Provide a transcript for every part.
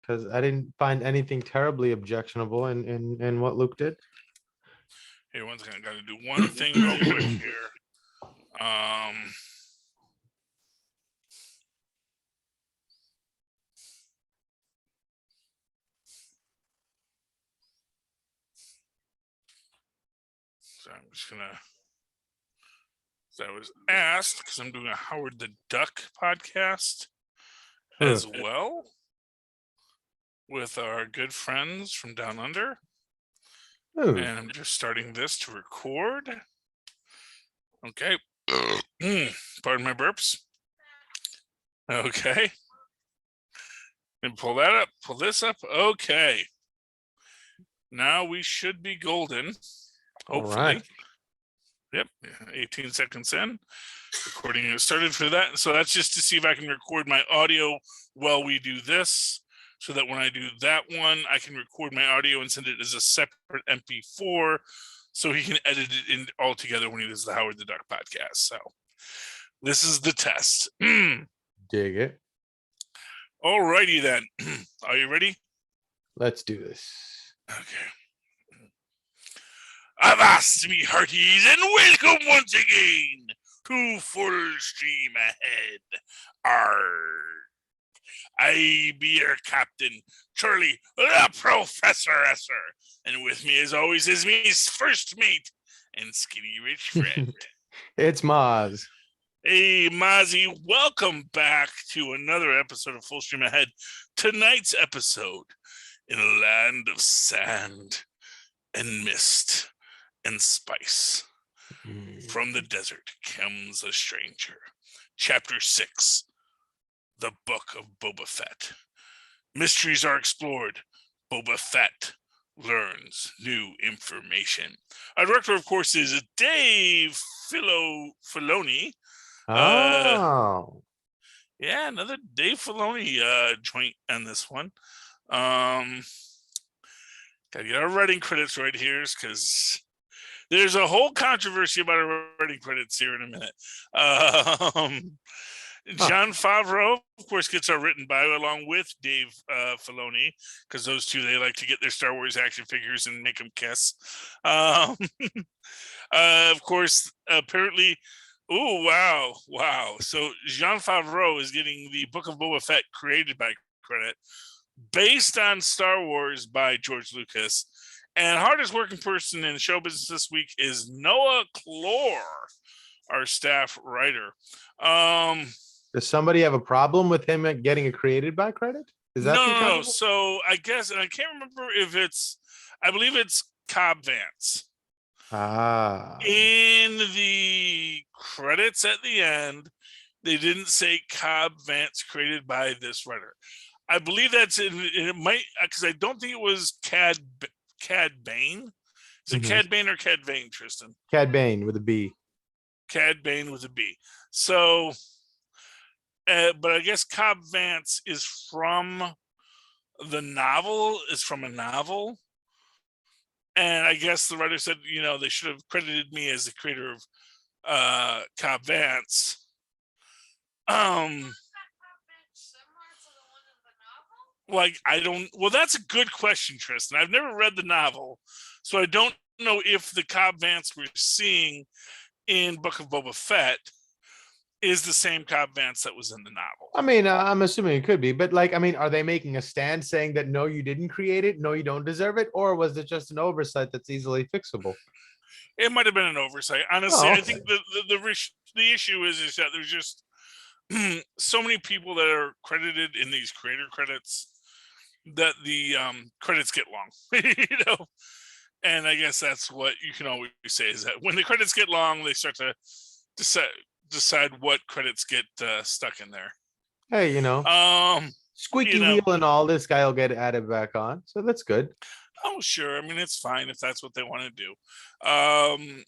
because I didn't find anything terribly objectionable in what Luke did. Hey, one second. I got to do one thing real quick here. So I'm just gonna. So I was asked because I'm doing a Howard the Duck podcast as well with our good friends from Down Under. And I'm just starting this to record. Okay. Pardon my burps. Okay. And pull that up. Pull this up. Okay. Now we should be golden. Hopefully. Right. Yep. 18 seconds in. Recording has started for that. So that's just to see if I can record my audio while we do this. So that when I do that one, I can record my audio and send it as a separate MP4 so he can edit it in all together when he does the Howard the Duck podcast. So this is the test. Dig it. All righty then. Are you ready? Let's do this. Okay. Avast me hearties and welcome once again to Full Stream Ahead. I be your captain, Charlie the Professor Esser. And with me as always is me's first mate and skinny rich friend. It's Mozz. Hey, Mozzie, welcome back to another episode of Full Stream Ahead. Tonight's episode, in a land of sand and mist and spice. From the desert comes a stranger. Chapter 6, The Book of Boba Fett. Mysteries are explored. Boba Fett learns new information. Our director, of course, is Dave Filoni. Oh. Yeah, another Dave Filoni joint on this one. Gotta get our writing credits right here because there's a whole controversy about our writing credits here in a minute. Jon Favreau, of course, gets our written bio along with Dave Filoni because those two, they like to get their Star Wars action figures and make them kiss. Of course, apparently, wow. So Jon Favreau is getting the Book of Boba Fett created by credit based on Star Wars by George Lucas. And hardest working person in show business this week is Noah Clore, our staff writer. Does somebody have a problem with him getting a created by credit? Is that no. So I guess, and I can't remember if I believe it's Cobb Vance. In the credits at the end, they didn't say Cobb Vance created by this writer. I believe that's it might, because I don't think it was Cad Bane. Is it Cad Bane or Cad Bane, Tristan? Cad Bane with a B. Cad Bane with a B. So, but I guess Cobb Vance is from a novel. And I guess the writer said, they should have credited me as the creator of Cobb Vance. That's a good question, Tristan. I've never read the novel, so I don't know if the Cobb Vance we're seeing in Book of Boba Fett is the same Cobb Vance that was in the novel. I mean, I'm assuming it could be, but are they making a stand saying that no, you didn't create it, no, you don't deserve it, or was it just an oversight that's easily fixable? It might have been an oversight. Honestly, I think the issue is that there's just so many people that are credited in these creator credits that the credits get long, And I guess that's what you can always say is that when the credits get long, they start to decide what credits get stuck in there. Hey, squeaky wheel and all, this guy will get added back on, so that's good. Oh, sure. I mean, it's fine if that's what they want to do. One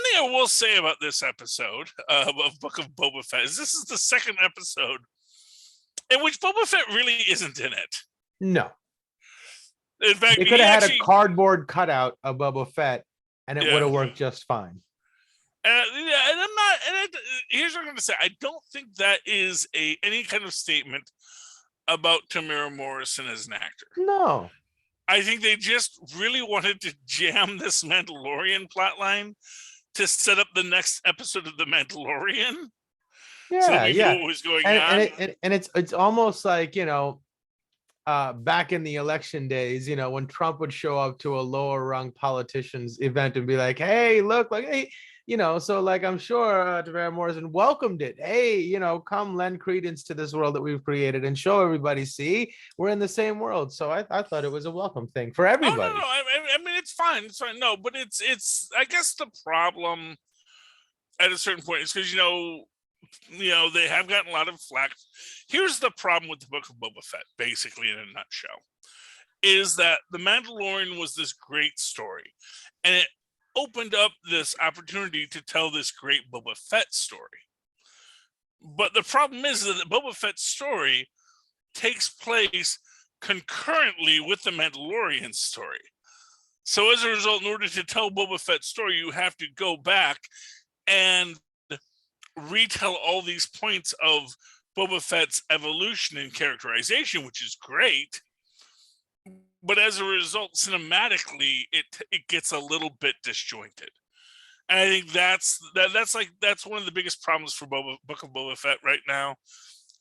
thing I will say about this episode of Book of Boba Fett is this is the second episode in which Boba Fett really isn't in it. No. In fact, they could have had a cardboard cutout of Boba Fett, and it would have worked just fine. And I'm not here's what I'm going to say. I don't think that is any kind of statement about Tamara Morrison as an actor. No. I think they just really wanted to jam this Mandalorian plotline to set up the next episode of The Mandalorian. So Yeah, we knew what was going on. And it's almost like, back in the election days, when Trump would show up to a lower rung politician's event and be like, hey, look, like, hey, so like I'm sure Tamara Morrison welcomed it. Hey, come lend credence to this world that we've created and show everybody, see, we're in the same world. So I thought it was a welcome thing for everybody. Oh, no. I mean, it's fine. It's fine. No, but it's I guess the problem at a certain point is because, they have gotten a lot of flack. Here's the problem with the Book of Boba Fett, basically, in a nutshell, is that The Mandalorian was this great story, and it opened up this opportunity to tell this great Boba Fett story. But the problem is that the Boba Fett story takes place concurrently with the Mandalorian story. So as a result, in order to tell Boba Fett's story, you have to go back and retell all these points of Boba Fett's evolution and characterization, which is great. But as a result, cinematically, it gets a little bit disjointed. And I think that's one of the biggest problems for Book of Boba Fett right now,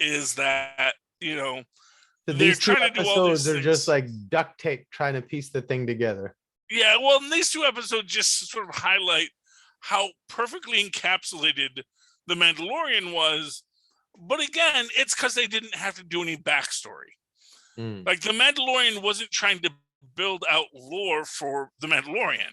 is that, So they're these two trying to do all these episodes are things. just like duct tape trying to piece the thing together. Yeah, well, these two episodes just sort of highlight how perfectly encapsulated The Mandalorian was. But again, it's because they didn't have to do any backstory. Like, The Mandalorian wasn't trying to build out lore for The Mandalorian.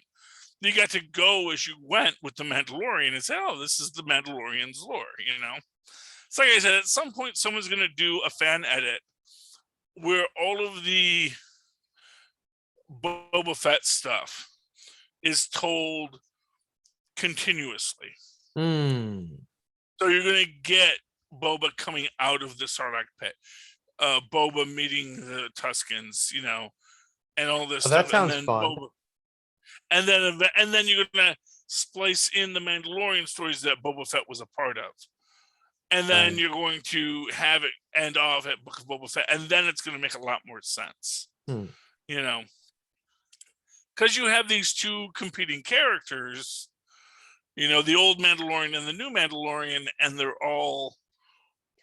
You got to go as you went with The Mandalorian and say, oh, this is The Mandalorian's lore, It's like I said, at some point, someone's going to do a fan edit where all of the Boba Fett stuff is told continuously. So you're going to get Boba coming out of the Sarlacc pit, Boba meeting the Tuskens, and all this stuff. That sounds and then fun. Boba, and then you're going to splice in the Mandalorian stories that Boba Fett was a part of. And then you're going to have it end off at Book of Boba Fett, and then it's going to make a lot more sense. Because you have these two competing characters, the old Mandalorian and the new Mandalorian, and they're all,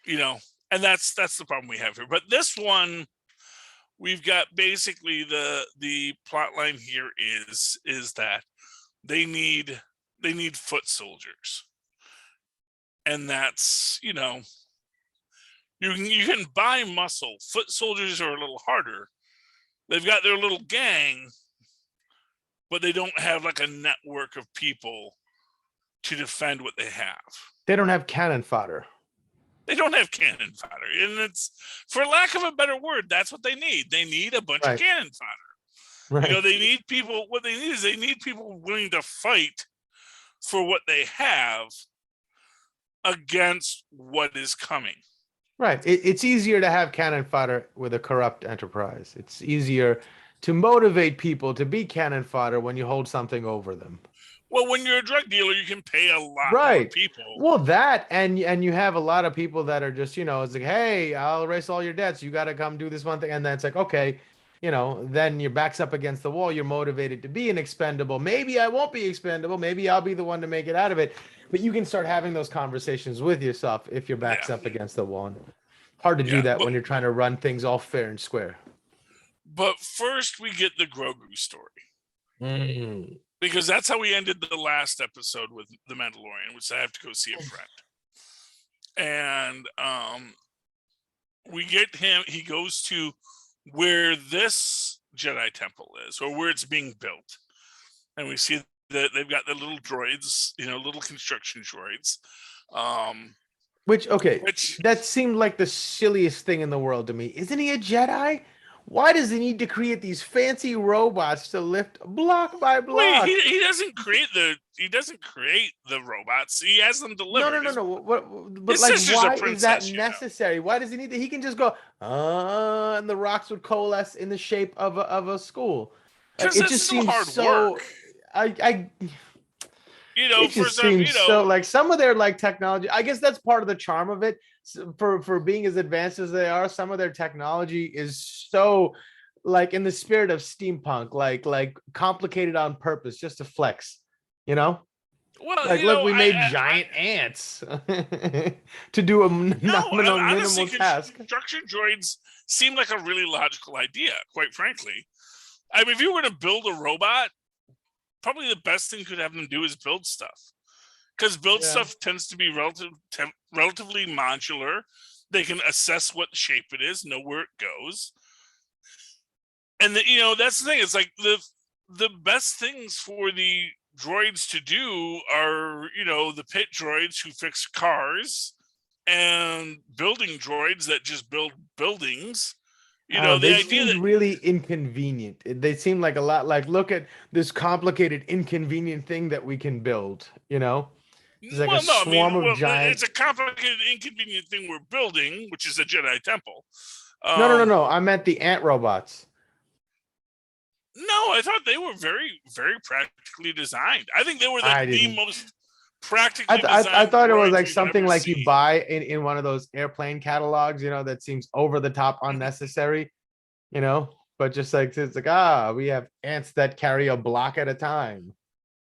and that's the problem we have here. But this one, we've got basically the plot line here is that they need foot soldiers. And that's, you can buy muscle. Foot soldiers are a little harder. They've got their little gang, but they don't have like a network of people to defend what they have. They don't have cannon fodder. They don't have cannon fodder. And it's, for lack of a better word, that's what they need. They need a bunch of cannon fodder. Right. They need people. What they need is people willing to fight for what they have against what is coming. Right. It's easier to have cannon fodder with a corrupt enterprise. It's easier to motivate people to be cannon fodder when you hold something over them. Well, when you're a drug dealer, you can pay a lot more people. Well, that and you have a lot of people that are just, it's like, hey, I'll erase all your debts. You got to come do this one thing. And then it's like, okay, then your back's up against the wall. You're motivated to be an expendable. Maybe I won't be expendable. Maybe I'll be the one to make it out of it. But you can start having those conversations with yourself if your back's up against the wall. Hard to do that when you're trying to run things all fair and square. But first, we get the Grogu story. Because that's how we ended the last episode with The Mandalorian, which I have to go see a friend. And we get him. He goes to where this Jedi temple is, or where it's being built. And we see that they've got the little droids, little construction droids. That seemed like the silliest thing in the world to me. Isn't he a Jedi? Why does he need to create these fancy robots to lift block by block? Wait, he doesn't create the robots. He has them delivered. No. But like, why is that necessary? Why does he need to? He can just go, and the rocks would coalesce in the shape of a school. Because it just seems hard work. It for just some, seems so like some of their like technology. I guess that's part of the charm of it. For being as advanced as they are, some of their technology is so like in the spirit of steampunk, like complicated on purpose just to flex, you know? well, Like, look, we made giant ants to do a no, honestly, minimal task. construction droids seem like a really logical idea, quite frankly. I mean, if you were to build a robot, probably the best thing you could have them do is build stuff. Because build Yeah. stuff tends to be relatively modular. They can assess what shape it is, know where it goes. And that's the thing. It's like the best things for the droids to do are, the pit droids who fix cars and building droids that just build buildings. The They idea seemed that really inconvenient. They seemed like a lot like, look at this complicated, inconvenient thing that we can build, you know? It's like a well, no, I mean, swarm of giant. it's a complicated, inconvenient thing we're building, which is a Jedi temple. No. I meant the ant robots. No, I thought they were very, very practically designed. I think they were like I the didn't. most practically I designed thought it was droids like we've something ever like you seen. buy in one of those airplane catalogs, that seems over the top unnecessary, but just like it's like, we have ants that carry a block at a time.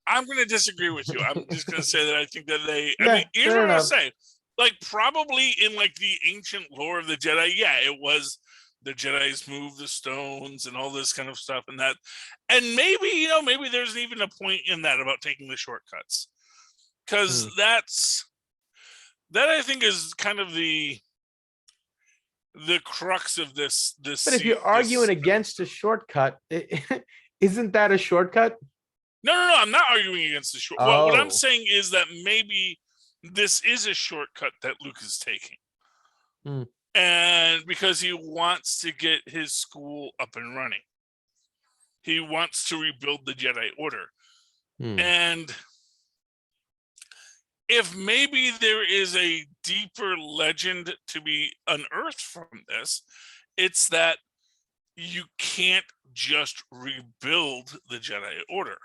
I'm going to disagree with you. I'm just going to say that I think that I mean, Yeah, here's fair what I'll enough. say. Like, probably in like the ancient lore of the Jedi, yeah, it was the Jedi's move the stones and all this kind of stuff, and maybe maybe there's even a point in that about taking the shortcuts, because Hmm. that I think is kind of the crux of this But if you're this. arguing against a shortcut, isn't that a shortcut? No, I'm not arguing against the short. What I'm Oh. saying is that maybe this is a shortcut that Luke is taking. Hmm. And because he wants to get his school up and running, he wants to rebuild the Jedi Order. Hmm. And if maybe there is a deeper legend to be unearthed from this, it's that you can't just rebuild the Jedi Order.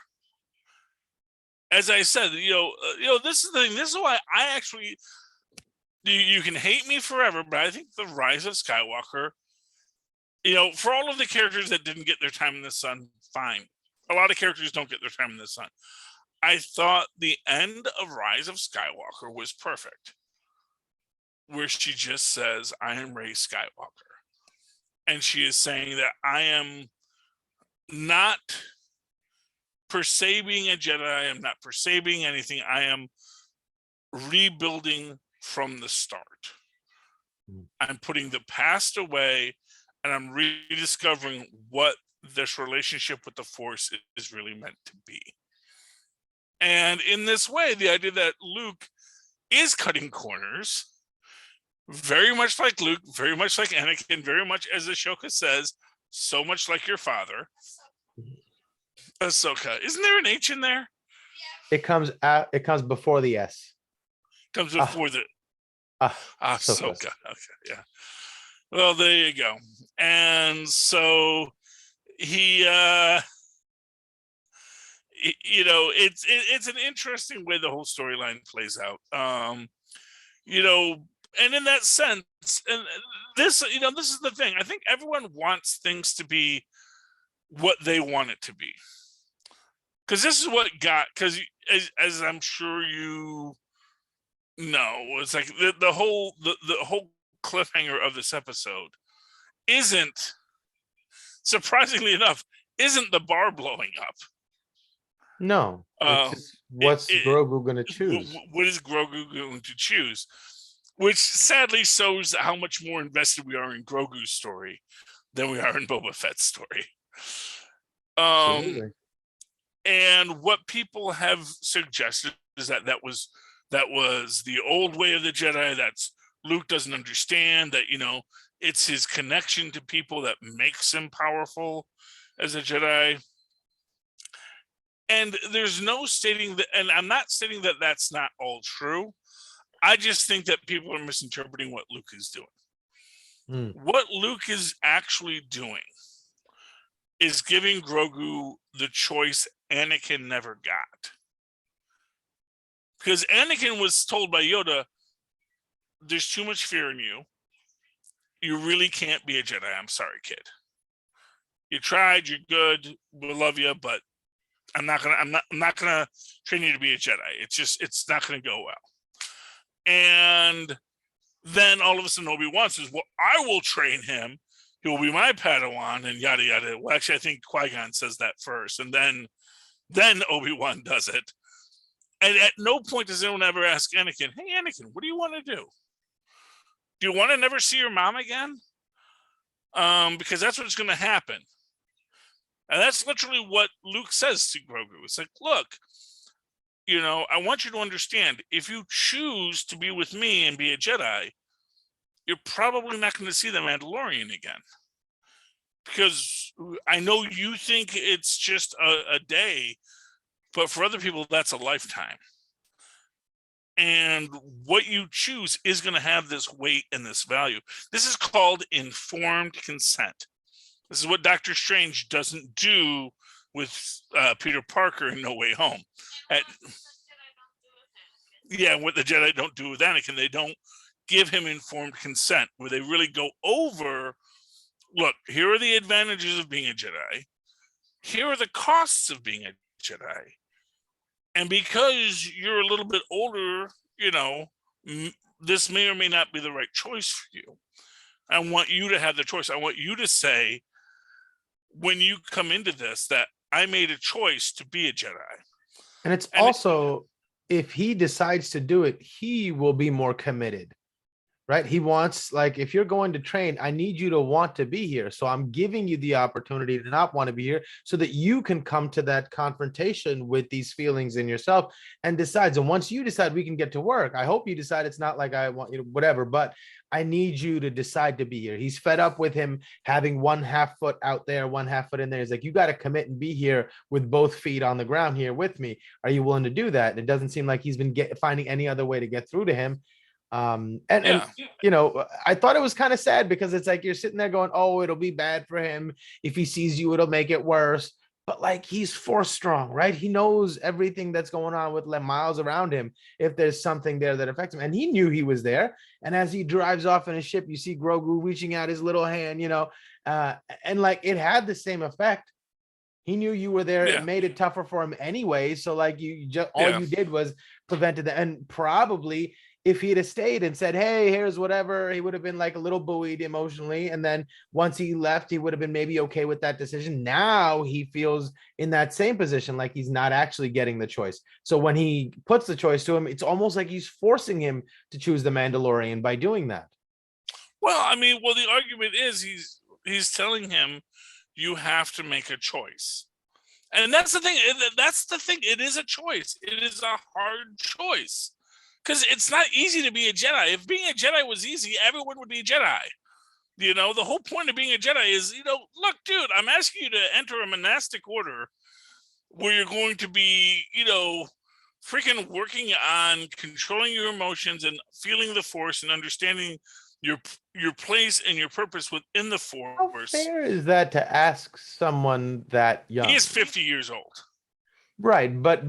As I said, this is the thing. This is why I actually, you can hate me forever, but I think the Rise of Skywalker, for all of the characters that didn't get their time in the sun, fine. A lot of characters don't get their time in the sun. I thought the end of Rise of Skywalker was perfect, where she just says, "I am Rey Skywalker," and she is saying that I am not per se being a Jedi. I am not per se being anything. I am rebuilding from the start. I'm putting the past away and I'm rediscovering what this relationship with the Force is really meant to be. And in this way, the idea that Luke is cutting corners, very much like Luke, very much like Anakin, very much, as Ashoka says, so much like your father. Ahsoka. Isn't there an H in there? It comes before the S. Comes before the Ahsoka. Okay, yeah. Well, there you go. And so he it's an interesting way the whole storyline plays out. And in that sense, and this is the thing. I think everyone wants things to be what they want it to be. Because this is what because as I'm sure you know, it's like the whole cliffhanger of this episode isn't, surprisingly enough, isn't the bar blowing up. No, it's just what's Grogu going to choose? What is Grogu going to choose? Which sadly shows how much more invested we are in Grogu's story than we are in Boba Fett's story. Absolutely. And what people have suggested is that was the old way of the Jedi. That's Luke doesn't understand that, it's his connection to people that makes him powerful as a Jedi. And there's no stating that, and I'm not stating that that's not all true. I just think that people are misinterpreting what Luke is doing. What Luke is actually doing is giving Grogu the choice Anakin never got. Because Anakin was told by Yoda, there's too much fear in you. You really can't be a Jedi. I'm sorry, kid. You tried, you're good, we love you, but I'm not gonna train you to be a Jedi. It's not gonna go well. And then all of a sudden Obi-Wan says, well, I will train him. He will be my Padawan, and yada yada. Well, actually, I think Qui-Gon says that first, and then Obi-Wan does it. And at no point does anyone ever ask Anakin, hey, Anakin, what do you want to do? Do you want to never see your mom again? Because that's what's going to happen. And that's literally what Luke says to Grogu. It's like, look, I want you to understand, if you choose to be with me and be a Jedi, you're probably not going to see the Mandalorian again. Because I know you think it's just a day, but for other people, that's a lifetime. And what you choose is going to have this weight and this value. This is called informed consent. This is what Doctor Strange doesn't do with Peter Parker in No Way Home. What the Jedi don't do with Anakin, they don't give him informed consent, where they really go over, look, here are the advantages of being a Jedi. Here are the costs of being a Jedi. And because you're a little bit older, this may or may not be the right choice for you. I want you to have the choice. I want you to say, when you come into this, that I made a choice to be a Jedi. And it's also, if he decides to do it, he will be more committed. Right? He wants, like, if you're going to train, I need you to want to be here. So I'm giving you the opportunity to not want to be here so that you can come to that confrontation with these feelings in yourself and decides. And once you decide, we can get to work. I hope you decide it's not like I want you to, whatever, but I need you to decide to be here. He's fed up with him having 1/2 foot out there, 1/2 foot in there. He's like, you got to commit and be here with both feet on the ground here with me. Are you willing to do that? And it doesn't seem like he's been finding any other way to get through to him. And I thought it was kind of sad, because it's like you're sitting there going, oh, it'll be bad for him if he sees you, it'll make it worse. But like, he's Force strong, right? He knows everything that's going on with miles around him, if there's something there that affects him. And he knew he was there. And as he drives off in his ship, you see Grogu reaching out his little hand, and like, it had the same effect. He knew you were there. It made it tougher for him anyway. So like, you just all you did was prevented that. And probably if he'd have stayed and said, hey, here's whatever, he would have been like a little buoyed emotionally. And then once he left, he would have been maybe okay with that decision. Now he feels in that same position, like he's not actually getting the choice. So when he puts the choice to him, it's almost like he's forcing him to choose the Mandalorian by doing that. Well, I mean, the argument is he's telling him, you have to make a choice. And that's the thing. It is a choice. It is a hard choice. Because it's not easy to be a Jedi. If being a Jedi was easy, everyone would be a Jedi. The whole point of being a Jedi is, look, dude, I'm asking you to enter a monastic order where you're going to be, freaking working on controlling your emotions and feeling the Force and understanding your place and your purpose within the Force. How fair is that to ask someone that young? He is 50 years old. Right, but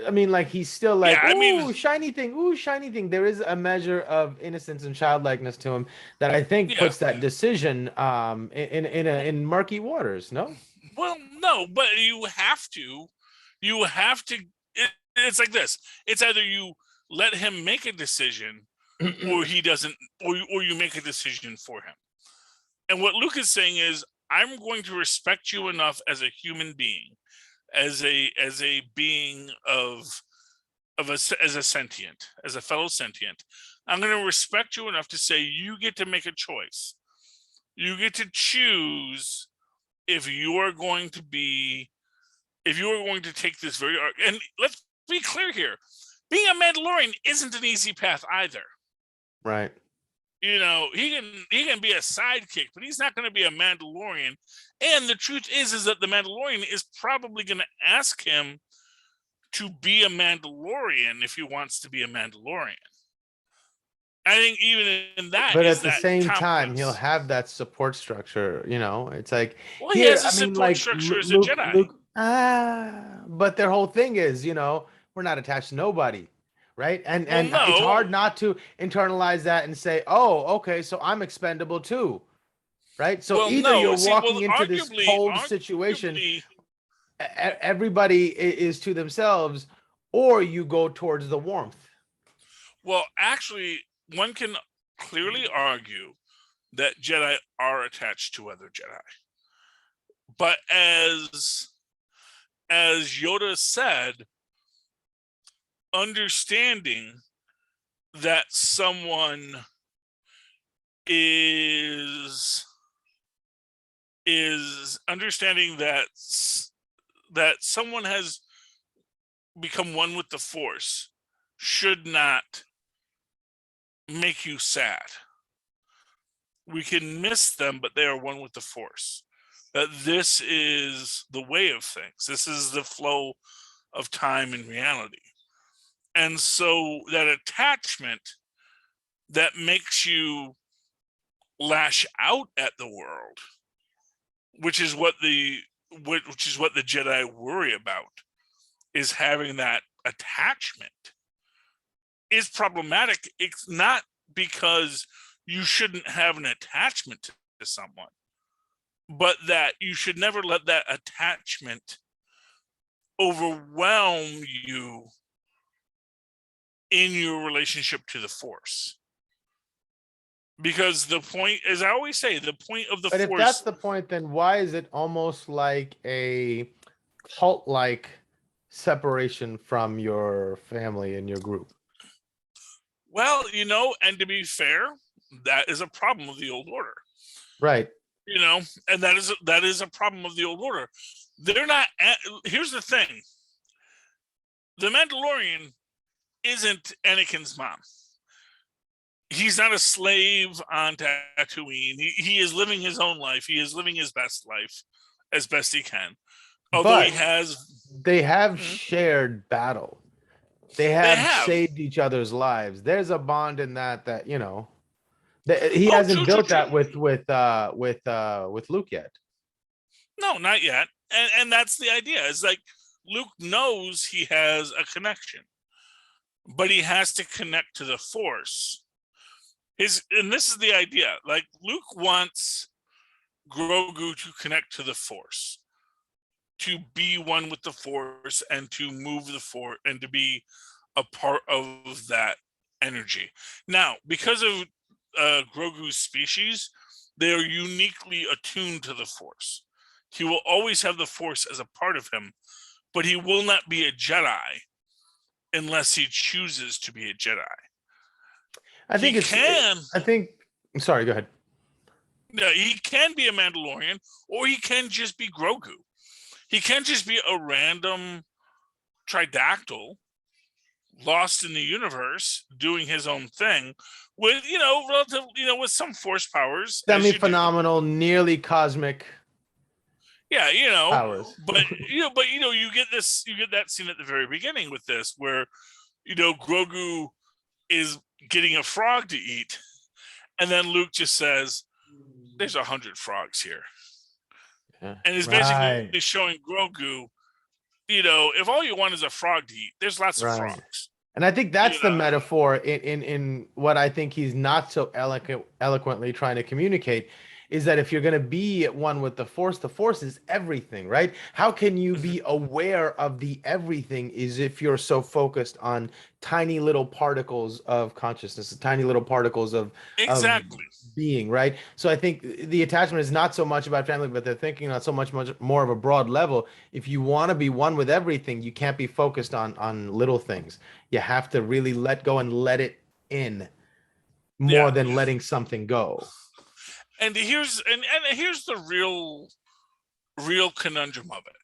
I mean, like, he's still like, ooh, shiny thing. There is a measure of innocence and childlikeness to him that I think puts that decision in murky waters. No, well, no, but you have to. It's like this. It's either you let him make a decision, or he doesn't, or you make a decision for him. And what Luke is saying is, I'm going to respect you enough as a human being, as a being as a sentient, as a fellow sentient. I'm going to respect you enough to say, you get to make a choice. You get to choose if you are going to take this very, and let's be clear here, being a Mandalorian isn't an easy path either. Right. He can be a sidekick, but he's not going to be a Mandalorian. And the truth is that the Mandalorian is probably going to ask him to be a Mandalorian if he wants to be a Mandalorian. I think even in that, but at the same time, he'll have that support structure. It's like, well, he has a support structure as a Jedi. But their whole thing is, we're not attached to nobody. right? Well, And it's hard no. not to internalize that and say, oh, okay, so I'm expendable too, right? So Well, either no. you're See, well, walking into this cold situation, arguably, everybody is to themselves, or you go towards the warmth. well, actually, one can clearly argue that Jedi are attached to other Jedi. But as Yoda said, understanding that someone is understanding that that someone has become one with the Force should not make you sad. We can miss them, but they are one with the Force. That this is the way of things. This is the flow of time and reality. And so that attachment that makes you lash out at the world, which is what the Jedi worry about, is having that attachment, is problematic. It's not because you shouldn't have an attachment to someone, but that you should never let that attachment overwhelm you in your relationship to the Force. Because the point, as I always say, the point of the But if that's Force. the point, then why is it almost like a cult-like separation from your family and your group? Well, and to be fair, that is a problem of the old order. Right. And that is a problem of the old order. They're not. Here's the thing: the Mandalorian isn't Anakin's mom. He's not a slave on Tatooine. He is living his own life. He is living his best life as best he can. Although he But has, they have shared battle. They they have have. saved each other's lives. There's a bond in that he Oh, hasn't true, true, built true. that with Luke yet. No, not yet. And that's the idea. It's like Luke knows he has a connection, but he has to connect to the Force. And this is the idea. Like, Luke wants Grogu to connect to the Force, to be one with the Force, and to move the Force, and to be a part of that energy. Now, because of Grogu's species, they are uniquely attuned to the Force. He will always have the Force as a part of him, but he will not be a Jedi unless he chooses to be a Jedi. I He think can. I'm sorry, go ahead. No, he can be a Mandalorian, or he can just be Grogu. He can't just be a random tridactyl lost in the universe doing his own thing with relative with some Force powers, as you do. Semi-phenomenal, nearly cosmic Yeah, powers. you get that scene at the very beginning with this where Grogu is getting a frog to eat, and then Luke just says, "There's 100 frogs here," Yeah. and is Right. basically showing Grogu, if all you want is a frog to eat, there's lots of Right. frogs. And I think You that's the know, metaphor in what I think he's not so eloquently trying to communicate is that if you're going to be at one with the Force is everything, right? How can you Mhm. be aware of the everything is if you're so focused on tiny little particles of consciousness, tiny little particles of Exactly. being, right? So I think the attachment is not so much about family, but they're thinking on so much more of a broad level. If you want to be one with everything, you can't be focused on little things. You have to really let go and let it in Yeah. more than letting something go. And here's the real conundrum of it.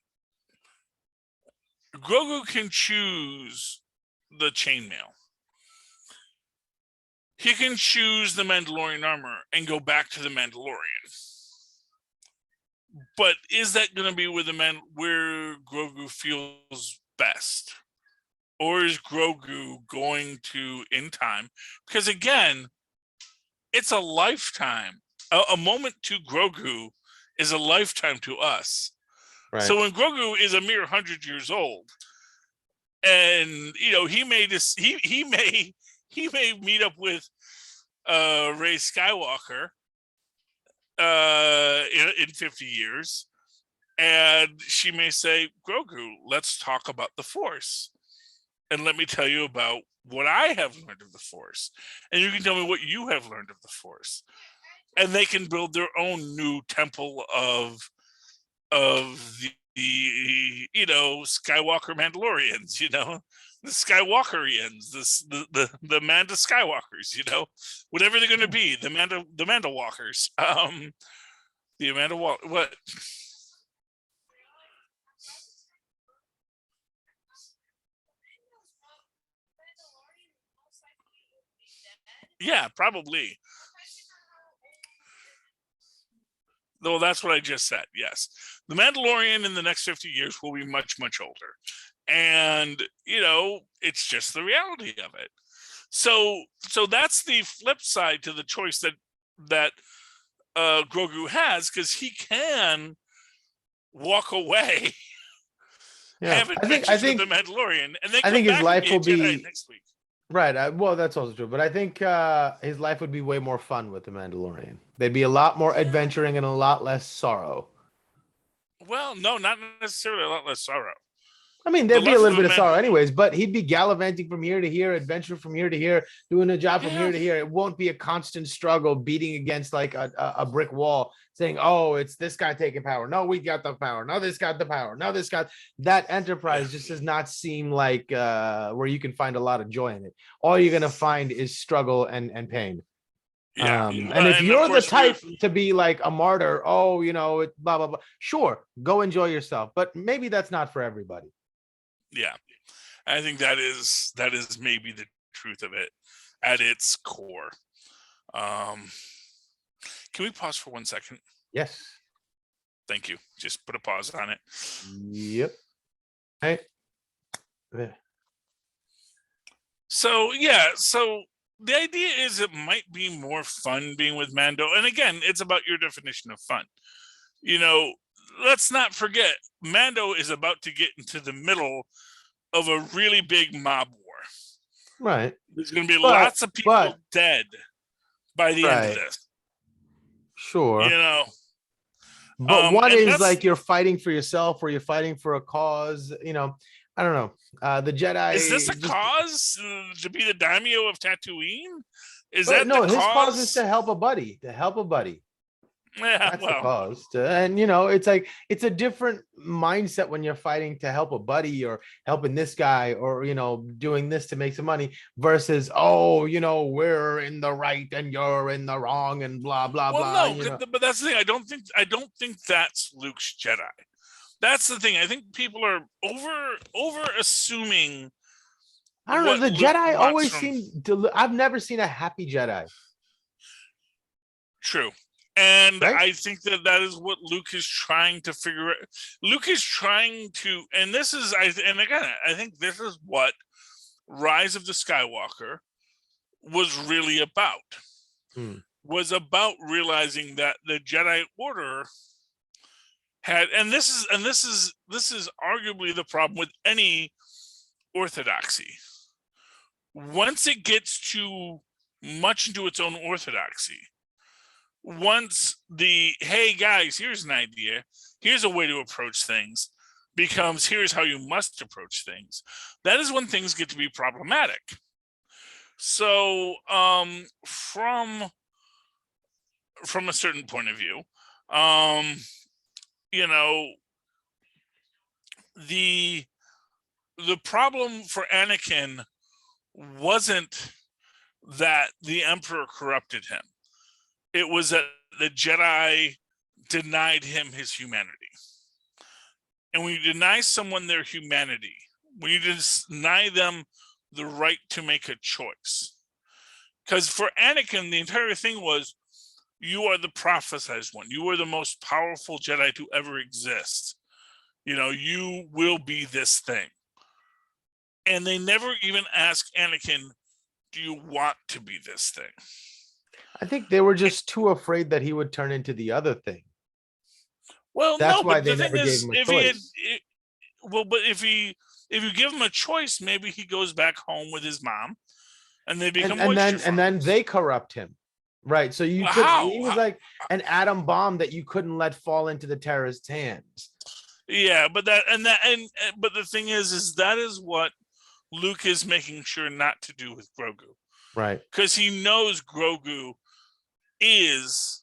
Grogu can choose the chainmail. He can choose the Mandalorian armor and go back to the Mandalorian. But is that going to be where Grogu feels best? Or is Grogu going to, in time? Because again, it's a lifetime. A moment to Grogu is a lifetime to us. Right. So when Grogu is a mere 100 years old, and he may just he may meet up with Rey Skywalker in 50 years, and she may say, Grogu, let's talk about the Force, and let me tell you about what I have learned of the Force, and you can tell me what you have learned of the Force, and they can build their own new temple of the Skywalker Mandalorians, the Skywalkerians, the Manda Skywalkers, whatever they're going to be, the Manda Walkers, the Amanda Walk, what? Yeah, probably. Well, that's what I just said. Yes. The Mandalorian in the next 50 years will be much, much older. And, it's just the reality of it. So that's the flip side to the choice that Grogu has, because he can walk away, have adventures with the Mandalorian, and then come back and be a Jedi next week. Right. Well, that's also true. But I think his life would be way more fun with the Mandalorian. There'd be a lot more adventuring and a lot less sorrow. Well, no, not necessarily a lot less sorrow. I mean, there'd be a little bit of sorrow anyways, but he'd be gallivanting from here to here, adventure from here to here, doing a job from here to here. It won't be a constant struggle beating against like a brick wall saying, oh, it's this guy taking power. No, we got the power. No, this got the power. No, this got that. Enterprise just does not seem like where you can find a lot of joy in it. All you're going to find is struggle and pain. Yeah. And if you're the type to be like a martyr, blah, blah, blah, sure, go enjoy yourself. But maybe that's not for everybody. Yeah, I think that is maybe the truth of it at its core. Can we pause for 1 second? Yes. Thank you. Just put a pause on it. Yep. Hey. So the idea is it might be more fun being with Mando. And again, it's about your definition of fun. Let's not forget, Mando is about to get into the middle of a really big mob war. Right. There's going to be lots of people dead by the end of this. Sure. But one is like you're fighting for yourself or you're fighting for a cause. I don't know. The Jedi. Is this a cause to be the daimyo of Tatooine? Is that no? His cause is to help a buddy. Yeah, that's the cause. And it's like it's a different mindset when you're fighting to help a buddy or helping this guy or doing this to make some money versus we're in the right and you're in the wrong and blah blah blah. No, but that's the thing. I don't think that's Luke's Jedi. That's the thing. I think people are over assuming. I don't know. The Jedi always seem. I've never seen a happy Jedi. True. And right? I think that is what Luke is trying to figure out. Luke is trying to, and this is, I think this is what Rise of the Skywalker was really about. Was about realizing that the Jedi Order had, and this is arguably the problem with any orthodoxy. Once it gets too much into its own orthodoxy, once the, hey guys, here's an idea, here's a way to approach things, becomes here's how you must approach things, that is when things get to be problematic. So from a certain point of view, the problem for Anakin wasn't that the Emperor corrupted him. It was that the Jedi denied him his humanity. And when you deny someone their humanity, when you deny them the right to make a choice, because for Anakin, the entire thing was, you are the prophesized one. You are the most powerful Jedi to ever exist. You will be this thing. And they never even ask Anakin, do you want to be this thing? I think they were just too afraid that he would turn into the other thing. Well, that's no, why but they the never thing gave is, him a choice. but if if you give him a choice, maybe he goes back home with his mom, and they become and moisture then farmers. they corrupt him, right? So you could he was How? like an atom bomb that you couldn't let fall into the terrorists' hands. Yeah, but but the thing is that is what Luke is making sure not to do with Grogu, Right. because he knows Grogu is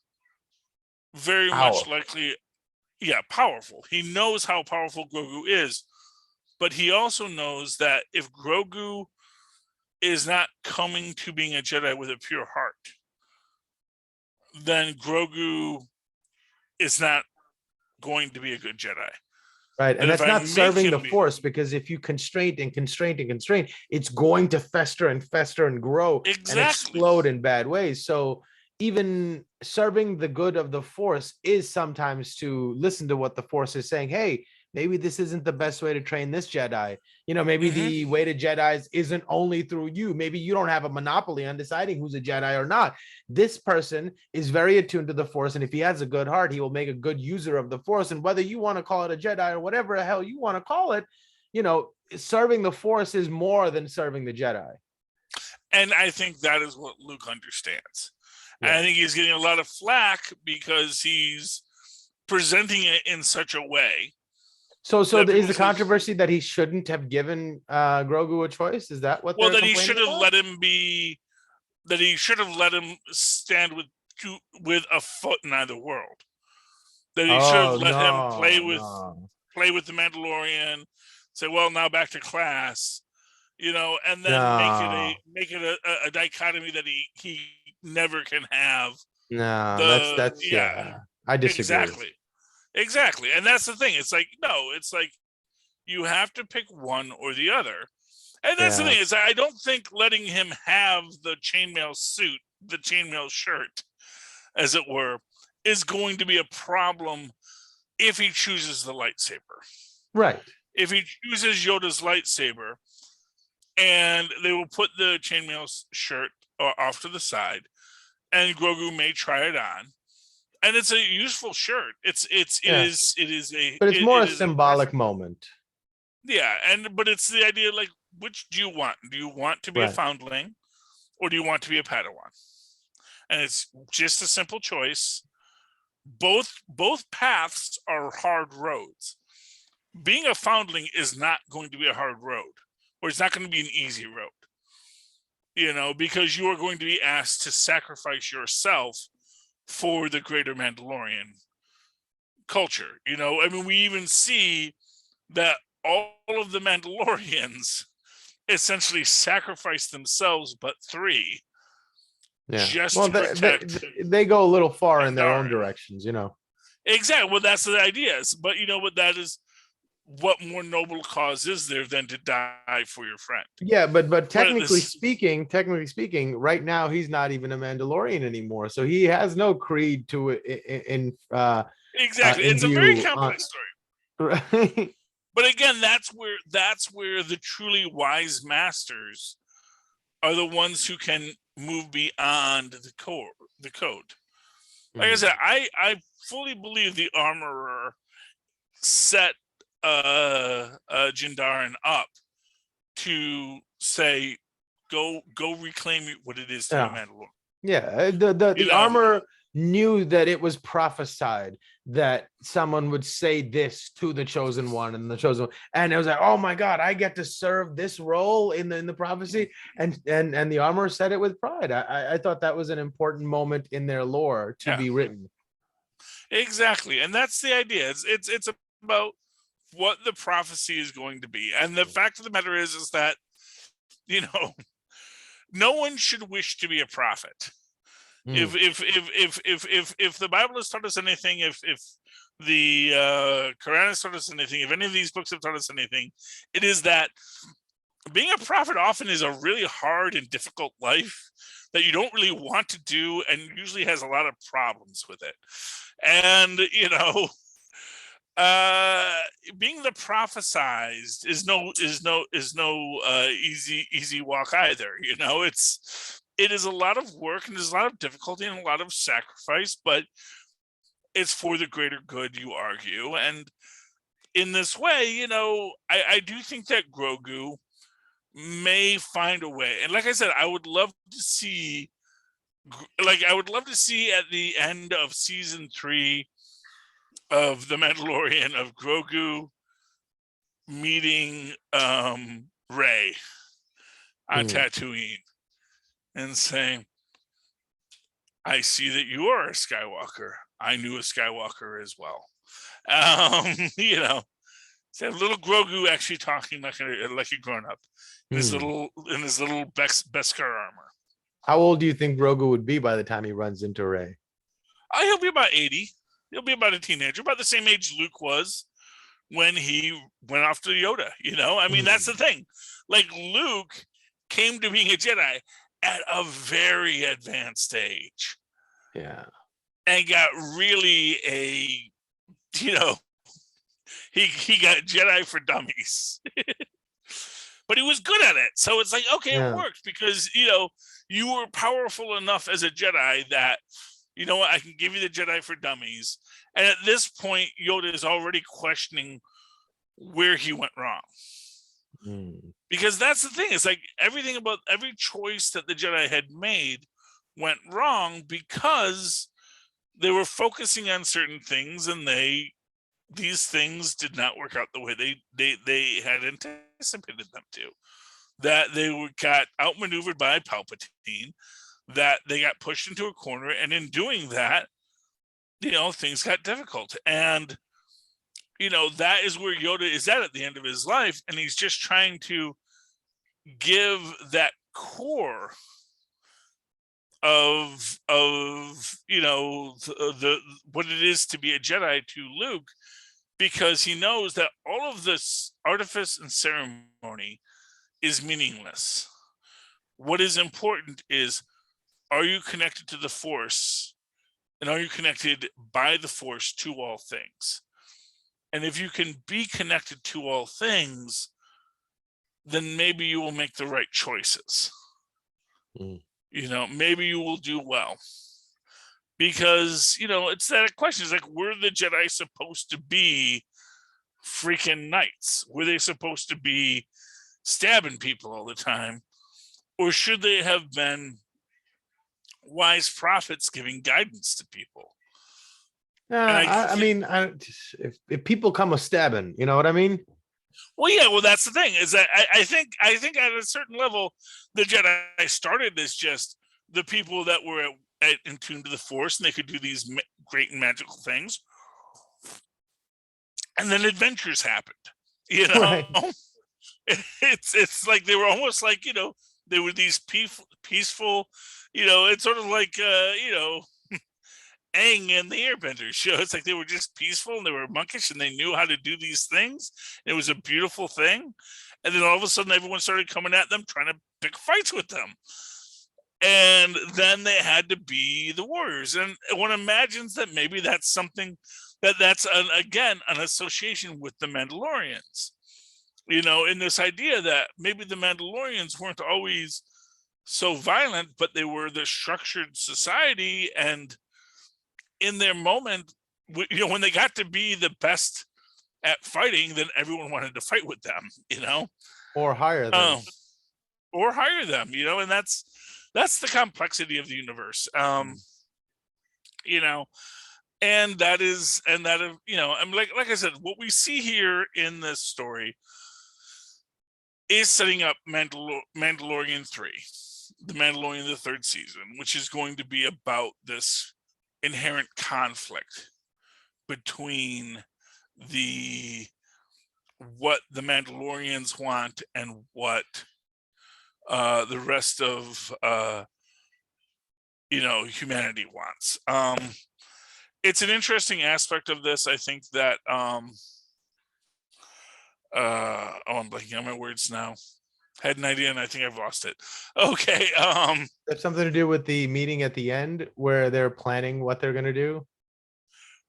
very much Powerful. likely, yeah, powerful. He knows how powerful Grogu is, but he also knows that if Grogu is not coming to being a Jedi with a pure heart, then Grogu is not going to be a good Jedi. Right. That And if that's I not make serving the him be, force, because if you constrain, it's going to fester and fester and grow and exactly. explode in bad ways. So even serving the good of the force is sometimes to listen to what the force is saying. Hey, maybe this isn't the best way to train this Jedi. Maybe Mm-hmm. the way to Jedis isn't only through you. Maybe you don't have a monopoly on deciding who's a Jedi or not. This person is very attuned to the force, and if he has a good heart, he will make a good user of the force. And whether you want to call it a Jedi or whatever the hell you want to call it, serving the force is more than serving the Jedi. And I think that is what Luke understands. And Yeah. I think he's getting a lot of flack because he's presenting it in such a way So that is people the say, controversy that he shouldn't have given Grogu a choice? Is that what well, they're that he complaining should have about? let him be, that he should have let him stand with a foot in either world. That he should have Oh let him no, no, play with the Mandalorian, say, well, now back to class, and then no, make it a dichotomy that he never can have. no. The That's Yeah, yeah. I disagree. exactly, and that's the thing. It's like, no, it's like you have to pick one or the other. And that's the Yeah. thing, is I don't think letting him have the chainmail suit, the chainmail shirt, as it were, is going to be a problem if he chooses the lightsaber. Right. If he chooses Yoda's lightsaber, and they will put the chainmail shirt off to the side, and Grogu may try it on, and it's a useful shirt. Yeah. It is a But it's more it a is a versatile. symbolic moment. Yeah, but it's the idea, like, which do you want? Do you want to be a Right. foundling, or do you want to be a Padawan? And it's just a simple choice. Both paths are hard roads. Being a foundling is not going to be a hard road, or it's not going to be an easy road. Because you are going to be asked to sacrifice yourself for the greater Mandalorian culture. I mean, we even see that all of the Mandalorians essentially sacrifice themselves, but three, Yeah. just Well, to protect they go a little far in their own Pandaren. directions. Exactly. Well, that's the idea. But you know what? That is what more noble cause is there than to die for your friend? Yeah, but But technically speaking, right now he's not even a Mandalorian anymore, so he has no creed to it exactly, in it's a very view. complex story. Right. But again, that's where the truly wise masters are the ones who can move beyond the code. Like I said, I fully believe the armorer set Jindarin up to say, go reclaim what it is to be a Yeah. Mandalorian. Yeah, the You the know, armor knew that it was prophesied that someone would say this to the chosen one, and the chosen one, and it was like, oh my god, I get to serve this role in the prophecy, and the armor said it with pride. I thought that was an important moment in their lore to yeah, be written. exactly, and that's the idea. It's about what the prophecy is going to be, and the fact of the matter is that you know no one should wish to be a prophet. Mm. If the Bible has taught us anything, if the Quran has taught us anything, if any of these books have taught us anything, it is that being a prophet often is a really hard and difficult life that you don't really want to do, and usually has a lot of problems with it. And uh being the prophesized is no easy walk either. It is a lot of work, and there's a lot of difficulty and a lot of sacrifice, but it's for the greater good, you argue. And in this way, you know, I do think that Grogu may find a way. And like I said, I would love to see, I would love to see at the end of season 3 of The Mandalorian of Grogu meeting Rey on Tatooine and saying, I see that you are a Skywalker. I knew a Skywalker as well. You know, so little Grogu actually talking like a grown up in his little Beskar armor. How old do you think Grogu would be by the time he runs into Rey? He'll be about 80. He'll be about a teenager, about the same age Luke was when he went off to Yoda. You know, I mean, that's the thing. Like, Luke came to being a Jedi at a very advanced age. Yeah. And got really he got Jedi for dummies. But he was good at it. So it's like, okay, it works because, you know, you were powerful enough as a Jedi that, you know what, I can give you the Jedi for dummies. And at this point, Yoda is already questioning where he went wrong. Because that's the thing. It's like everything about every choice that the Jedi had made went wrong because they were focusing on certain things and these things did not work out the way they had anticipated them to. That they got outmaneuvered by Palpatine, that they got pushed into a corner, and in doing that, you know, things got difficult. And, you know, that is where Yoda is at the end of his life, and he's just trying to give that core of you know, the what it is to be a Jedi to Luke, because he knows that all of this artifice and ceremony is meaningless. What is important is, are you connected to the Force, and are you connected by the Force to all things? And if you can be connected to all things, then maybe you will make the right choices. You know, maybe you will do well. Because, you know, it's that question. It's like, were the Jedi supposed to be freaking knights? Were they supposed to be stabbing people all the time? Or should they have been wise prophets giving guidance to people? I mean, if people come a stabbing, you know what I mean? Well, yeah, well, that's the thing, is that I think at a certain level, the Jedi started as just the people that were in tune to the Force, and they could do these great and magical things. And then adventures happened, you know? Right. It's like they were almost like, you know, they were these peaceful, you know, it's sort of like, you know, Aang and the Airbender show. It's like they were just peaceful and they were monkish and they knew how to do these things. It was a beautiful thing. And then all of a sudden, everyone started coming at them, trying to pick fights with them. And then they had to be the warriors. And one imagines that maybe that's something that's again an association with the Mandalorians. You know, in this idea that maybe the Mandalorians weren't always so violent, but they were the structured society, and in their moment, you know, when they got to be the best at fighting, then everyone wanted to fight with them, you know, or hire them, you know, and that's the complexity of the universe, you know, and that, you know, I'm like I said, what we see here in this story is setting up Mandalorian 3, the Mandalorian, the third season, which is going to be about this inherent conflict between what the Mandalorians want and what the rest of you know, humanity wants. It's an interesting aspect of this. I think that I'm blanking on my words now. Had an idea and I think I've lost it. Okay. That's something to do with the meeting at the end where they're planning what they're gonna do.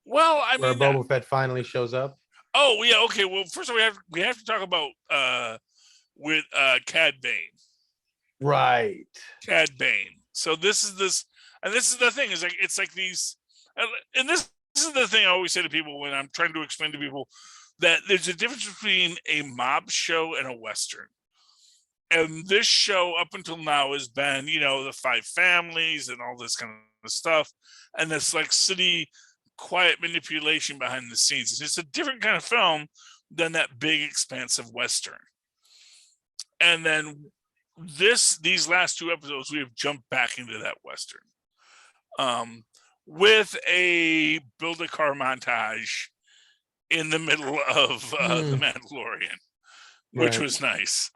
Well, I where mean, Boba Fett finally shows up. Oh yeah, okay. Well, first of all, we have to talk about with Cad Bane. Right. Cad Bane. So this is the thing, is like, it's like these, and this is the thing I always say to people when I'm trying to explain to people that there's a difference between a mob show and a Western. And this show up until now has been, the five families and all this kind of stuff. And this like city quiet manipulation behind the scenes. It's a different kind of film than that big expansive Western. And then these last two episodes, we have jumped back into that Western. With a build a car montage in the middle of The Mandalorian, which was nice.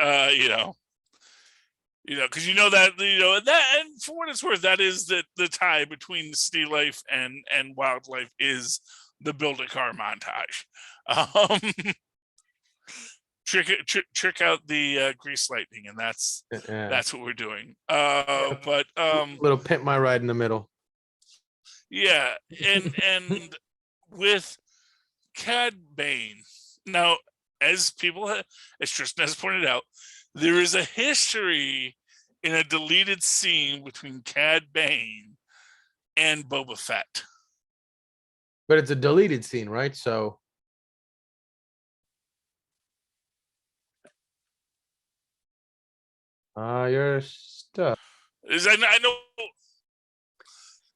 Because that, and for what it's worth, that is the tie between city life and wildlife is the build a car montage. Trick out the grease lightning, and that's what we're doing. But little pimp my ride in the middle. Yeah, and with Cad Bane. Now, as Tristan has pointed out, there is a history in a deleted scene between Cad Bane and Boba Fett. But it's a deleted scene, right? So your stuff. I know.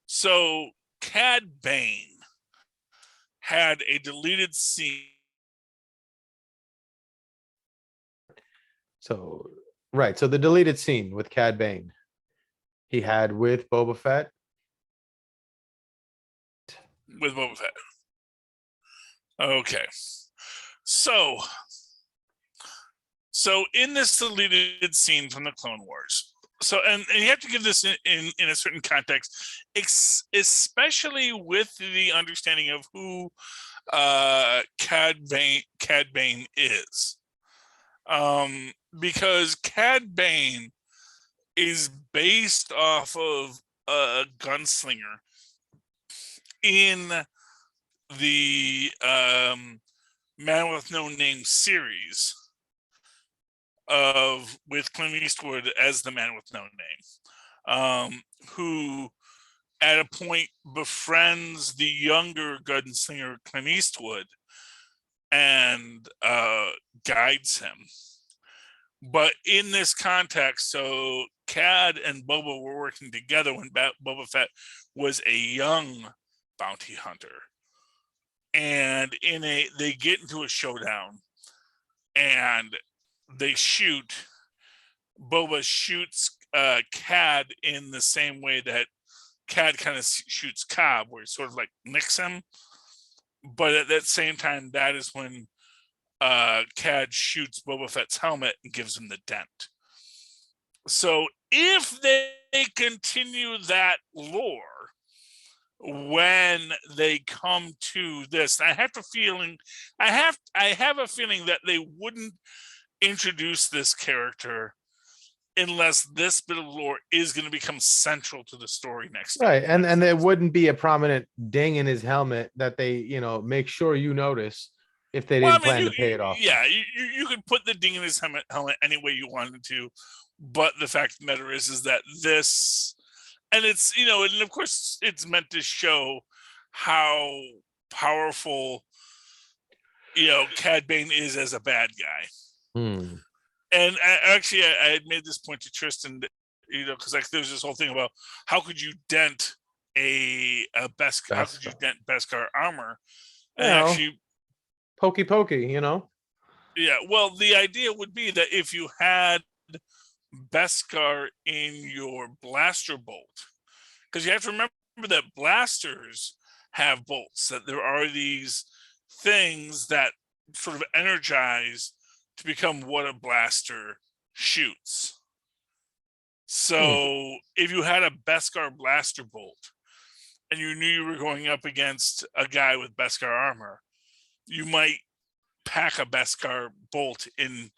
So Cad Bane had a deleted scene. So right, so the deleted scene with Cad Bane, he had with Boba Fett. With Boba Fett. Okay, so in this deleted scene from the Clone Wars, and you have to give this in a certain context, especially with the understanding of who Cad Bane is. Because Cad Bane is based off of a gunslinger in the Man with No Name series with Clint Eastwood as the Man with No Name, who at a point befriends the younger gunslinger Clint Eastwood and guides him. But in this context, so Cad and Boba were working together when Boba Fett was a young bounty hunter. And they get into a showdown and they shoot. Boba shoots Cad in the same way that Cad kind of shoots Cobb, where he sort of like nicks him. But at that same time, that is when Cad shoots Boba Fett's helmet and gives him the dent. So if they continue that lore when they come to this, I have a feeling that they wouldn't introduce this character unless this bit of lore is going to become central to the story next Right, time. and there wouldn't be a prominent ding in his helmet that they make sure you notice if they didn't plan to pay it off. Yeah, you could put the ding in his helmet any way you wanted to, but the fact of the matter is that this, and it's and of course it's meant to show how powerful Cad Bane is as a bad guy. And I had made this point to Tristan, because like there's this whole thing about how could you dent how could you dent Beskar armor? And actually, pokey, Yeah, well, the idea would be that if you had Beskar in your blaster bolt, because you have to remember that blasters have bolts, that there are these things that sort of energize to become what a blaster shoots. So if you had a Beskar blaster bolt and you knew you were going up against a guy with Beskar armor, you might pack a Beskar bolt in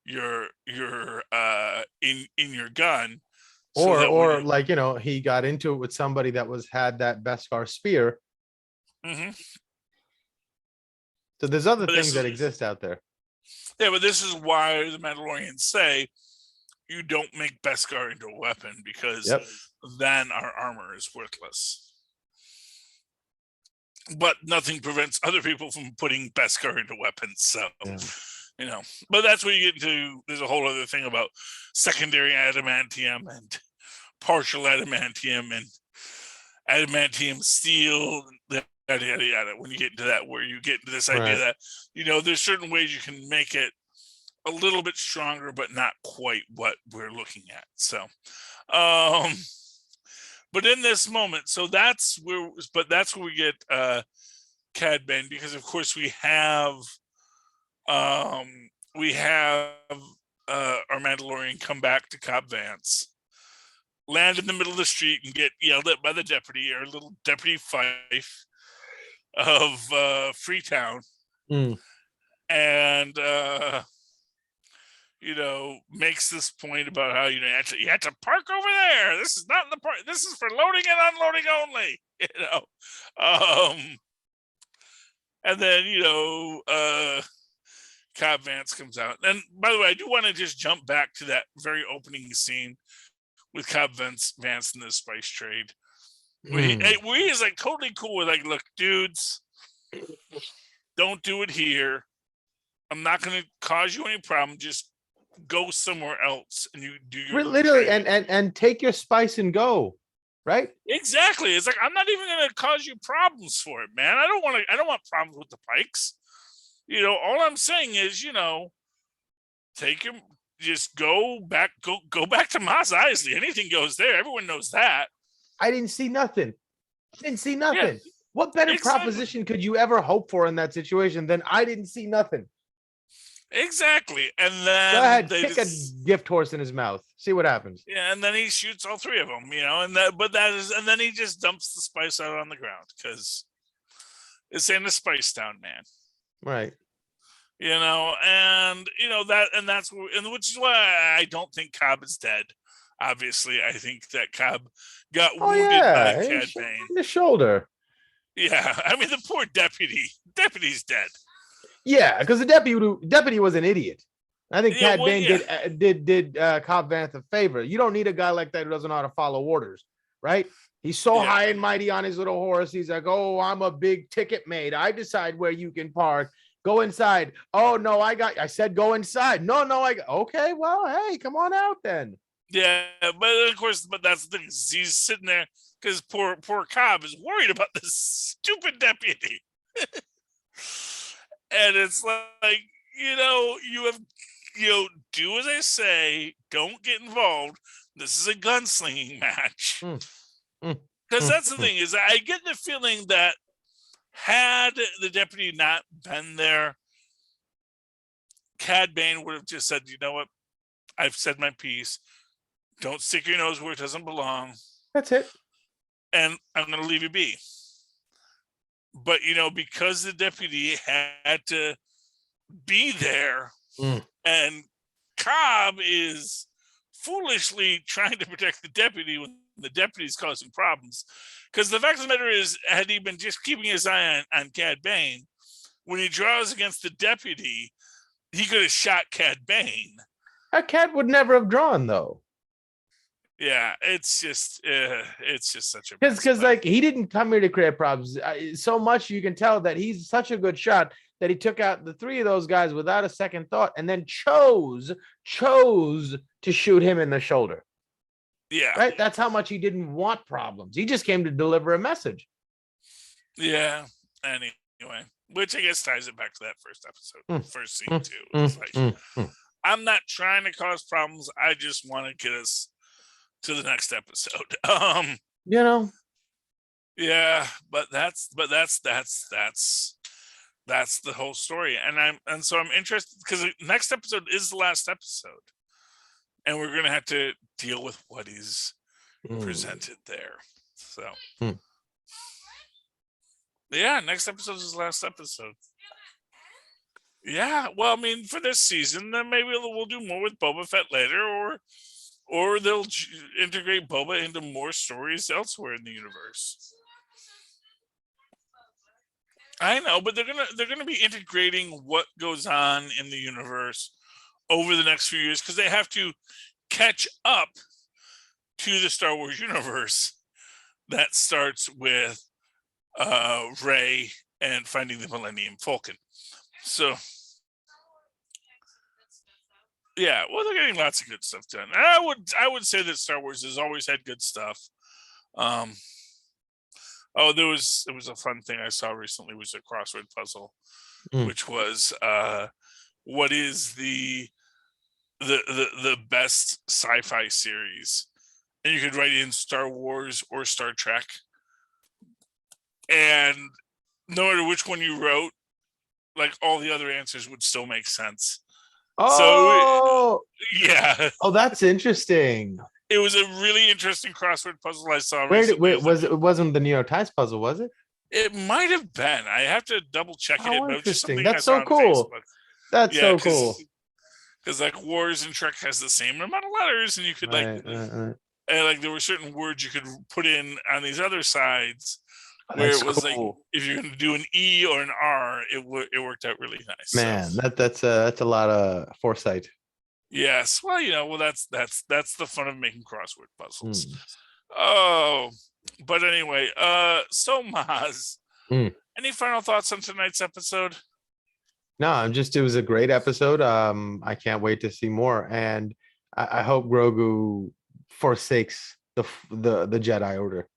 your gun, or like he got into it with somebody that had that Beskar spear. So there's other things that exist out there. Yeah, but this is why the Mandalorians say you don't make Beskar into a weapon, because then our armor is worthless. but nothing prevents other people from putting Beskar into weapons. So, Yeah. you know, but that's where you get into. There's a whole other thing about secondary adamantium and partial adamantium and adamantium steel. Yada, yada, yada. When you get into that, where you get into this idea Right. that, you know, there's certain ways you can make it a little bit stronger, but not quite what we're looking at. So, um, but in this moment, so that's where we get Cad Bane, because of course we have our Mandalorian come back to Cobb Vance, land in the middle of the street, and get yelled at by the deputy, or little Deputy Fife of Freetown, Mm. and you know, makes this point about how, you know, you had to park over there. This is not in the park. This is for loading and unloading only. You know, and then, you know, Cobb Vance comes out. And by the way, I do want to just jump back to that very opening scene with Cobb Vance in the spice trade, where he is like totally cool with, like, look, dudes, don't do it here. I'm not going to cause you any problem. Just go somewhere else and you do your literally trading. and take your spice and go, right? Exactly. It's like, I'm not even going to cause you problems for it, man. I don't want problems with the Pikes. You know, all I'm saying is, you know, just go back to Mos Eisley. Anything goes there. Everyone knows that. I didn't see nothing. Yeah, What better exactly. proposition could you ever hope for in that situation than I didn't see nothing? Exactly. And then go ahead, kick a gift horse in his mouth. See what happens. Yeah, and then he shoots all three of them, you know, and then he just dumps the spice out on the ground because it's in the Spice Town, man. Right. You know, and you know that's which is why I don't think Cobb is dead. Obviously, I think that Cobb got wounded by Cad Bane in the shoulder. Yeah, I mean, the poor deputy's dead. Yeah, because the deputy was an idiot. I think Cad Bane did Cobb Vanth a favor. You don't need a guy like that who doesn't know how to follow orders, right? He's so high and mighty on his little horse. He's like, oh, I'm a big ticket maid. I decide where you can park. Go inside. Oh, no, I said go inside. No, okay, well, hey, come on out then. Yeah, but of course, that's the thing. He's sitting there because poor Cobb is worried about this stupid deputy. And it's like, you know, do as I say. Don't get involved. This is a gunslinging match. Because that's the thing, is I get the feeling that had the deputy not been there, Cad Bane would have just said, you know what? I've said my piece. Don't stick your nose where it doesn't belong. That's it. And I'm going to leave you be. But, you know, because the deputy had to be there, and Cobb is foolishly trying to protect the deputy when the deputy's causing problems. Because the fact of the matter is, had he been just keeping his eye on Cad Bane, when he draws against the deputy, he could have shot Cad Bane. Cad would never have drawn, though. Yeah, it's just such a because like he didn't come here to create problems. So much you can tell that he's such a good shot that he took out the three of those guys without a second thought, and then chose to shoot him in the shoulder. Yeah, right. That's how much he didn't want problems. He just came to deliver a message. Yeah. Anyway, which I guess ties it back to that first episode, first scene too. It's like, I'm not trying to cause problems. I just want to get us to the next episode. You know. Yeah, but that's the whole story. And so I'm interested because the next episode is the last episode. And we're gonna have to deal with what is presented there. So yeah, next episode is the last episode. Yeah, well, I mean, for this season, then maybe we'll do more with Boba Fett later, or they'll integrate Boba into more stories elsewhere in the universe. I know, but they're gonna be integrating what goes on in the universe over the next few years because they have to catch up to the Star Wars universe that starts with Rey and finding the Millennium Falcon. So yeah, well, they're getting lots of good stuff done. And I would say that Star Wars has always had good stuff. There was a fun thing I saw recently, was a crossword puzzle, which was what is the best sci-fi series, and you could write in Star Wars or Star Trek, and no matter which one you wrote, like, all the other answers would still make sense. Oh, so yeah. Oh, that's interesting. It was a really interesting crossword puzzle I saw Where recently. it wasn't the New York Times puzzle, was it? It might have been. I have to double check it. Oh, interesting. That's so cool. Facebook. That's so cool. Because like Wars and Trek has the same amount of letters, and you could and like there were certain words you could put in on these other sides where it was cool. Like if you're going to do an E or an R, it worked out really nice. Man, so. that's a lot of foresight. Yes, well, that's the fun of making crossword puzzles. Oh, but anyway, so Mozz, any final thoughts on tonight's episode? No, it was a great episode. I can't wait to see more, and I hope Grogu forsakes the Jedi Order.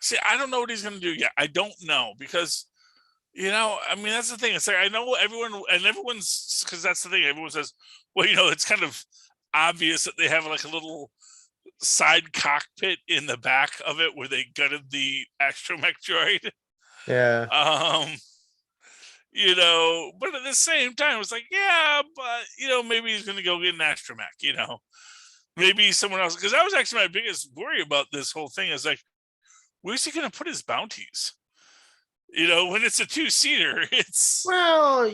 See, I don't know what he's going to do yet. I don't know, because I mean, that's the thing. It's like, I know everyone's, because that's the thing. Everyone says, well, it's kind of obvious that they have like a little side cockpit in the back of it where they gutted the astromech droid. Yeah. But at the same time, it's like, yeah, but maybe he's going to go get an astromech. Maybe someone else, because that was actually my biggest worry about this whole thing. Is like, where's he going to put his bounties? When it's a 2-seater,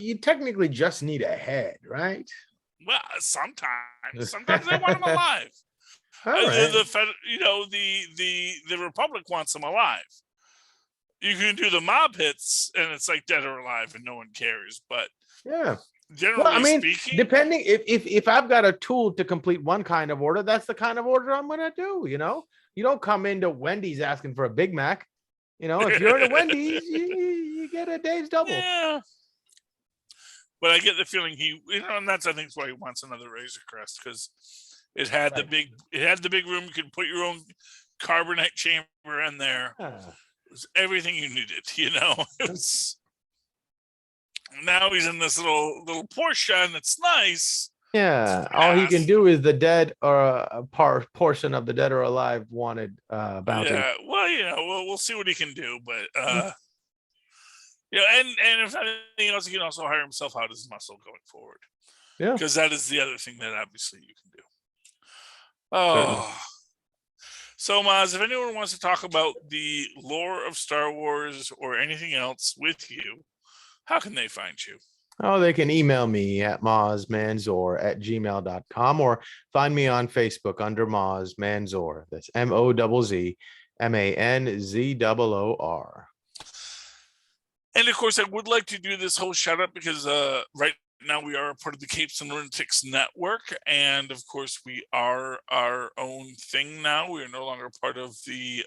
you technically just need a head, right? Well, sometimes they want him alive. Right. The Republic wants him alive. You can do the mob hits, and it's like dead or alive, and no one cares. But yeah, generally speaking, depending if I've got a tool to complete one kind of order, that's the kind of order I'm going to do. You don't come into Wendy's asking for a Big Mac. If you're at a Wendy's, you get a Dave's double. Yeah. But I get the feeling and I think that's why he wants another Razor Crest, because it had the big room. You could put your own carbonite chamber in there. It was everything you needed. It was. Now he's in this little Porsche, and it's nice. Yeah, all he can do is the dead or a portion of the dead or alive wanted bounty. Yeah, well, we'll see what he can do, but and if anything else, he can also hire himself out as muscle going forward. Yeah, because that is the other thing that obviously you can do. Oh, so Mozz, if anyone wants to talk about the lore of Star Wars or anything else with you, how can they find you? Oh, they can email me at mozzmanzor@gmail.com or find me on Facebook under Mozz Manzor. That's MOZZMANZOOR. And of course, I would like to do this whole shout out because right now we are a part of the Capes and Lunatics network. And of course, we are our own thing now. We are no longer part of the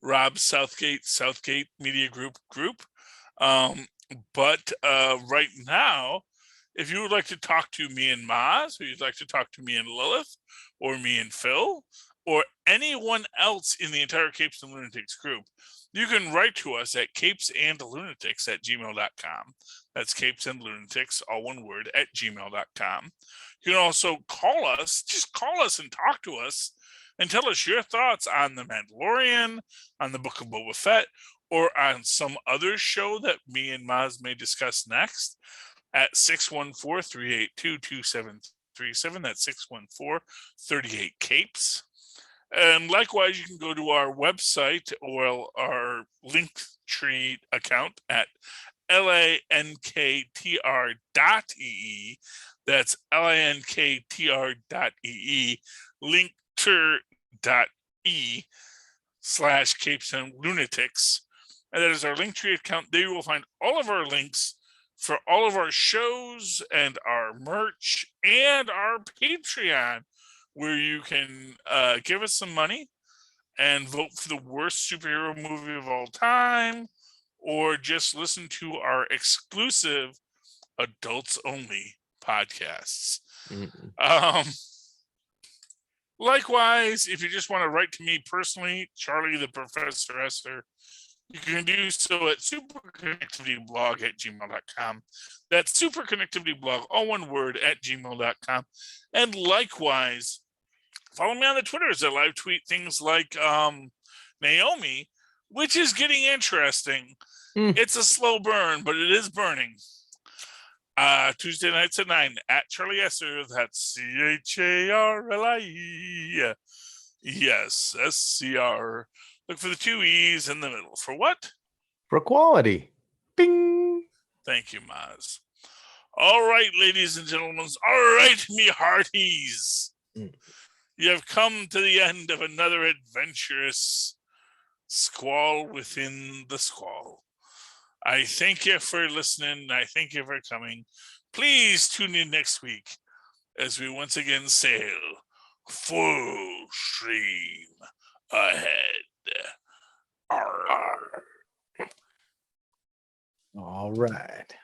Rob Southgate Media Group. But right now, if you would like to talk to me and Mozz, or you'd like to talk to me and Lilith, or me and Phil, or anyone else in the entire Capes and Lunatics group, you can write to us at capesandlunatics@gmail.com. That's Capes and Lunatics, all one word, @gmail.com. You can also call us, just call us and talk to us and tell us your thoughts on The Mandalorian, on the Book of Boba Fett, or on some other show that me and Mozz may discuss next at 614-382-2737. That's 614-38-CAPES. And likewise, you can go to our website or our Linktree account at linktr.ee. That's linktr.ee, linktree.e/Capes and Lunatics. And that is our Linktree account. There you will find all of our links for all of our shows and our merch and our Patreon, where you can give us some money and vote for the worst superhero movie of all time, or just listen to our exclusive adults only podcasts. Likewise, if you just want to write to me personally, Charlie the Professor Esser, you can do so at superconnectivityblog@gmail.com. That's superconnectivityblog, all one word, at gmail.com. And likewise, follow me on the Twitters. I live tweet things like Naomi, which is getting interesting. It's a slow burn, but it is burning. Tuesday nights at 9 at Charlie Esser. That's CHARLIE. Yes, SCR. Look for the 2 E's in the middle. For what? For quality. Bing. Thank you, Mozz. All right, ladies and gentlemen. All right, me hearties. You have come to the end of another adventurous squall within the squall. I thank you for listening. I thank you for coming. Please tune in next week as we once again sail full stream ahead. Arr. All right.